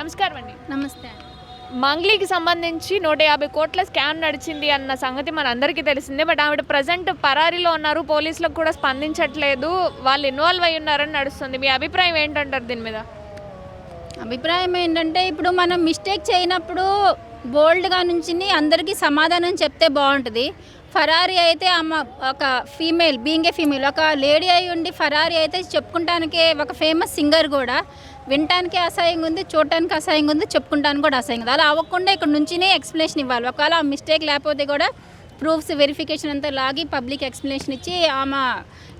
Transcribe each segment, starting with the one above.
నమస్కారం అండి. నమస్తే. మంగ్లీకి సంబంధించి 150 కోట్ల స్కామ్ నడిచింది అన్న సంగతి మనందరికీ తెలిసిందే. బట్ ఆవిడ ప్రజెంట్ పరారీలో ఉన్నారు. పోలీసులకు కూడా స్పందించట్లేదు. వాళ్ళు ఇన్వాల్వ్ అయి ఉన్నారని నడుస్తుంది. మీ అభిప్రాయం ఏంటంటారు దీని మీద? అభిప్రాయం ఏంటంటే, ఇప్పుడు మనం మిస్టేక్ చేయనప్పుడు బోల్డ్గా నుంచి అందరికీ సమాధానం చెప్తే బాగుంటుంది. ఫరారీ అయితే ఆమె ఒక ఫీమేల్, బీయింగ్ ఏ ఫీమేల్, ఒక లేడీ అయి ఉండి ఫరారీ అయితే చెప్పుకుంటానికే ఒక ఫేమస్ సింగర్ కూడా. వినటానికి అసహ్యంగా ఉంది, చూడటానికి అసహ్యంగా ఉంది, చెప్పుకుంటానికి కూడా అసహ్యంగా ఉంది. అలా అవ్వకుండా ఇక్కడ నుంచినే ఎక్స్ప్లెనేషన్ ఇవ్వాలి. ఒకవేళ ఆ మిస్టేక్ లేకపోతే కూడా ప్రూఫ్స్ వెరిఫికేషన్ అంతా లాగి పబ్లిక్ ఎక్స్ప్లెనేషన్ ఇచ్చి ఆమె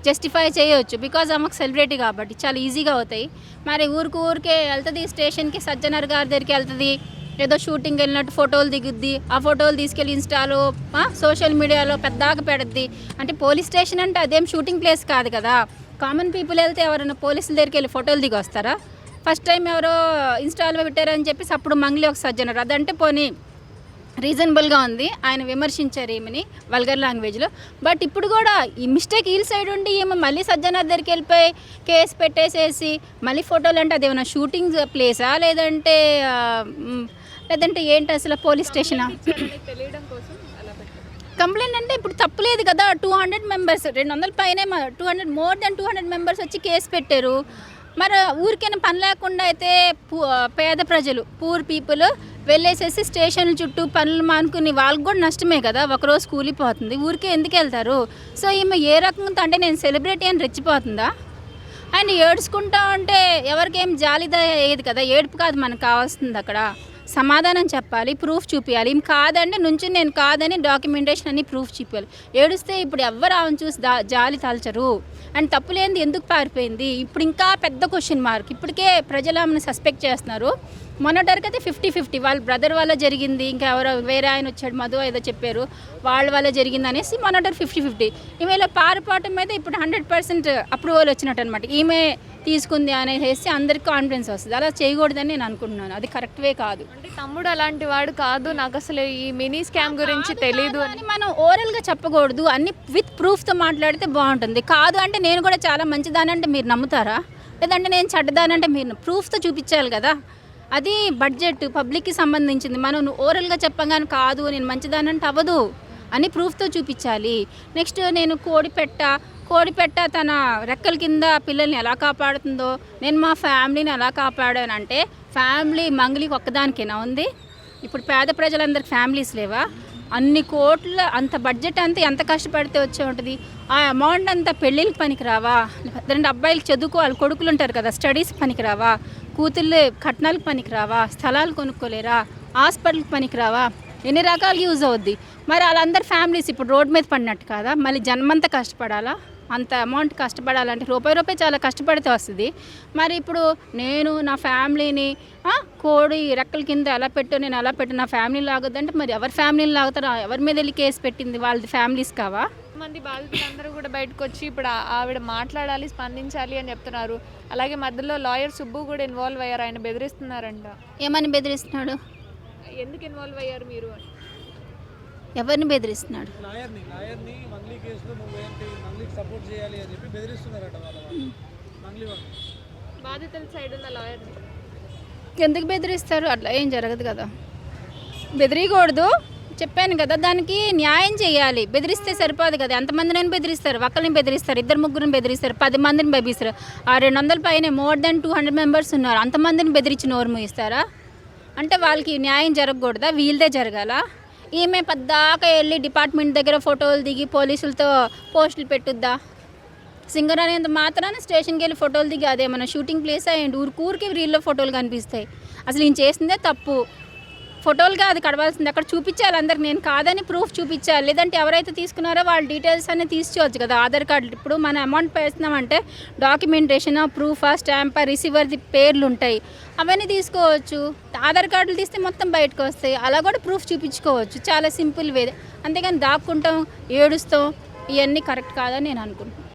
జస్టిఫై చేయవచ్చు. బికాజ్ ఆమెకు సెలబ్రిటీ కాబట్టి చాలా ఈజీగా అవుతాయి. మరి ఊరికే వెళ్తుంది స్టేషన్కి, సజ్జనర్ గారి దగ్గరికి వెళ్తుంది, ఏదో షూటింగ్ వెళ్ళినట్టు ఫోటోలు దిగుద్ది. ఆ ఫోటోలు తీసుకెళ్ళి ఇన్స్టాలో, సోషల్ మీడియాలో పెద్దగా పెడద్ది. అంటే పోలీస్ స్టేషన్ అంటే అదేం షూటింగ్ ప్లేస్ కాదు కదా. కామన్ పీపుల్ వెళ్తే ఎవరైనా పోలీసుల దగ్గరికి వెళ్ళి ఫోటోలు దిగి వస్తారా? ఫస్ట్ టైం ఎవరో ఇన్స్టాలో పెట్టారని చెప్పేసి అప్పుడు మంగ్లీ ఒక సజ్జనర్, అదంటే పోనీ రీజనబుల్గా ఉంది. ఆయన విమర్శించారు ఈమెని వల్గర్ లాంగ్వేజ్లో. బట్ ఇప్పుడు కూడా ఈ మిస్టేక్ ఈ సైడ్ ఉండి ఈమె మళ్ళీ సజ్జనర్ దగ్గరికి వెళ్ళిపోయి కేసు పెట్టేసేసి మళ్ళీ ఫోటోలు అంటే అదేమన్నా షూటింగ్ ప్లేసా లేదంటే ఏంటి అసలు పోలీస్ స్టేషనా? కంప్లైంట్ అంటే ఇప్పుడు తప్పులేదు కదా. 200 మెంబర్స్, 200 పైనే, 200 మెంబర్స్ వచ్చి కేసు పెట్టారు. మరి ఊరికైనా పని లేకుండా అయితే పేద ప్రజలు, పూర్ పీపుల్ వెళ్ళేసేసి స్టేషన్ల చుట్టూ పనులు మానుకుని వాళ్ళకి కూడా నష్టమే కదా. ఒకరోజు కూలిపోతుంది, ఊరికే ఎందుకు వెళ్తారు? సో ఈమె ఏ రకంగా అంటే నేను సెలబ్రిటీ అని రెచ్చిపోతుందా? అండ్ ఏడ్చుకుంటా ఉంటే ఎవరికేం జాలిదయ అయ్యేది కదా. ఏడుపు కాదు మనకు కావాల్సింది, అక్కడ సమాధానం చెప్పాలి, ప్రూఫ్ చూపించాలి. ఏం కాదండి నుంచి నేను కాదని డాక్యుమెంటేషన్ అన్ని ప్రూఫ్ చూపించాలి. ఏడుస్తే ఇప్పుడు ఎవరు ఆమెను చూసి జాలి తలచరు. అండ్ తప్పులేంది ఎందుకు పారిపోయింది? ఇప్పుడు ఇంకా పెద్ద క్వశ్చన్ మార్క్. ఇప్పటికే ప్రజలు ఆమెను సస్పెక్ట్ చేస్తున్నారు. మొన్నటివరకు అయితే 50-50 వాళ్ళ బ్రదర్ వల్ల జరిగింది, ఇంకా ఎవరో వేరే ఆయన వచ్చాడు మధు ఏదో చెప్పారు వాళ్ళ వల్ల జరిగింది అనేసి మొన్నటి 50-50. ఈమెలో పారిపోవటం మీద ఇప్పుడు 100% అప్రూవల్ వచ్చినట్టు అనమాట. ఈమె తీసుకుంది అనేసి అందరికి కాన్ఫిడెన్స్ వస్తుంది. అలా చేయకూడదని నేను అనుకుంటున్నాను. అది కరెక్ట్ వే కాదు. అంటే తమ్ముడు అలాంటి వాడు కాదు, నాకు అసలు ఈ మినీ స్కామ్ గురించి తెలీదు అని మనం ఓరల్గా చెప్పకూడదు. అన్ని విత్ ప్రూఫ్తో మాట్లాడితే బాగుంటుంది. కాదు అంటే నేను కూడా చాలా మంచిదాని అంటే మీరు నమ్ముతారా? లేదంటే నేను చెడ్డదానంటే మీరు ప్రూఫ్తో చూపించాలి కదా. అది బడ్జెట్ పబ్లిక్కి సంబంధించింది. మనం ఓరల్గా చెప్పగానే కాదు నేను మంచిదానంటే అవ్వదు, అని ప్రూఫ్తో చూపించాలి. నెక్స్ట్ నేను కోడిపెట్ట తన రెక్కల కింద పిల్లల్ని ఎలా కాపాడుతుందో నేను మా ఫ్యామిలీని ఎలా కాపాడానంటే, ఫ్యామిలీ మంగ్లీకి ఒక్కదానికేనా ఉంది? ఇప్పుడు పేద ప్రజలందరికి ఫ్యామిలీస్ లేవా? అన్ని కోట్ల అంత బడ్జెట్ అంతా ఎంత కష్టపడితే వచ్చే ఉంటుంది. ఆ అమౌంట్ అంతా పెళ్ళిళ్ళకి పనికిరావా? 2 అబ్బాయిలు చదువుకోవాలి, కొడుకులు ఉంటారు కదా, స్టడీస్ పనికిరావా? కూతుళ్ళు కట్నాలకు పనికిరావా? స్థలాలు కొనుక్కోలేరా? హాస్పిటల్కి పనికిరావా? ఎన్ని రకాలు యూజ్ అవుద్ది. మరి వాళ్ళందరు ఫ్యామిలీస్ ఇప్పుడు రోడ్ మీద పడినట్టు కాదా? మళ్ళీ జన్మంతా కష్టపడాలా? అంత అమౌంట్ కష్టపడాలంటే రూపాయి చాలా కష్టపడితే వస్తుంది. మరి ఇప్పుడు నేను నా ఫ్యామిలీని కోడి రెక్కల కింద ఎలా పెట్టు, నేను ఎలా పెట్టు, నా ఫ్యామిలీ లాగొద్దంటే మరి ఎవరి ఫ్యామిలీని లాగుతారో? ఎవరి మీద వెళ్ళి కేసు పెట్టింది? వాళ్ళది ఫ్యామిలీస్ కావా? మంది బాధితులందరూ కూడా బయటకు వచ్చి ఇప్పుడు ఆవిడ మాట్లాడాలి, స్పందించాలి అని చెప్తున్నారు. అలాగే మధ్యలో లాయర్ సుబ్బు కూడా ఇన్వాల్వ్ అయ్యారు. ఆయన బెదిరిస్తున్నారంట. ఏమని బెదిరిస్తున్నాడు? ఎందుకు ఇన్వాల్వ్ అయ్యారు మీరు? ఎవరిని బెదిరిస్తున్నాడు? బాధితుల సైడ్ ఉన్న లాయర్ని ఎందుకు బెదిరిస్తారు? అట్లా ఏం జరగదు కదా, బెదిరియకూడదు. చెప్పాను కదా, దానికి న్యాయం చేయాలి. బెదిరిస్తే సరిపోదు కదా. ఎంతమందిని బెదిరిస్తారు? ఒకరిని బెదిరిస్తారు, 2-3 బెదిరిస్తారు, 10 మందిని బెదిరిస్తారు. ఆ 200 పైనే మోర్ దెన్ 200 మెంబర్స్ ఉన్నారు. అంతమందిని బెదిరించి నోరు మూయిస్తారా? అంటే వాళ్ళకి న్యాయం జరగకూడదా? వీళ్ళదే జరగాల? ఈమె పద్దాకా వెళ్ళి డిపార్ట్మెంట్ దగ్గర ఫోటోలు దిగి పోలీసులతో పోస్టులు పెట్టుద్దా? సింగర్ అనేంత మాత్రాన స్టేషన్కి వెళ్ళి ఫోటోలు దిగి అదేమన్నా షూటింగ్ ప్లేస్ అయ్యండి ఊరికి రీల్లో ఫోటోలు కనిపిస్తాయి. అసలు ఈయన చేసిందే తప్పు. ఫోటోలుగా అది కడవాల్సింది, అక్కడ చూపించాలి అందరికి. నేను కాదని ప్రూఫ్ చూపించాలి. లేదంటే ఎవరైతే తీసుకున్నారో వాళ్ళ డీటెయిల్స్ అన్నీ తీసుకోవచ్చు కదా. ఆధార్ కార్డు ఇప్పుడు మన అమౌంట్ వేస్తున్నామంటే డాక్యుమెంటేషన్, ప్రూఫ్, స్టాంప్, రిసీవర్ది పేర్లు ఉంటాయి, అవన్నీ తీసుకోవచ్చు. ఆధార్ కార్డులు తీస్తే మొత్తం బయటకు వస్తాయి. అలా కూడా ప్రూఫ్ చూపించుకోవచ్చు. చాలా సింపుల్ వే. అంతేగాని దాక్కుంటాం, ఏడుస్తాం, ఇవన్నీ కరెక్ట్ కాదని నేను అనుకుంటున్నాను.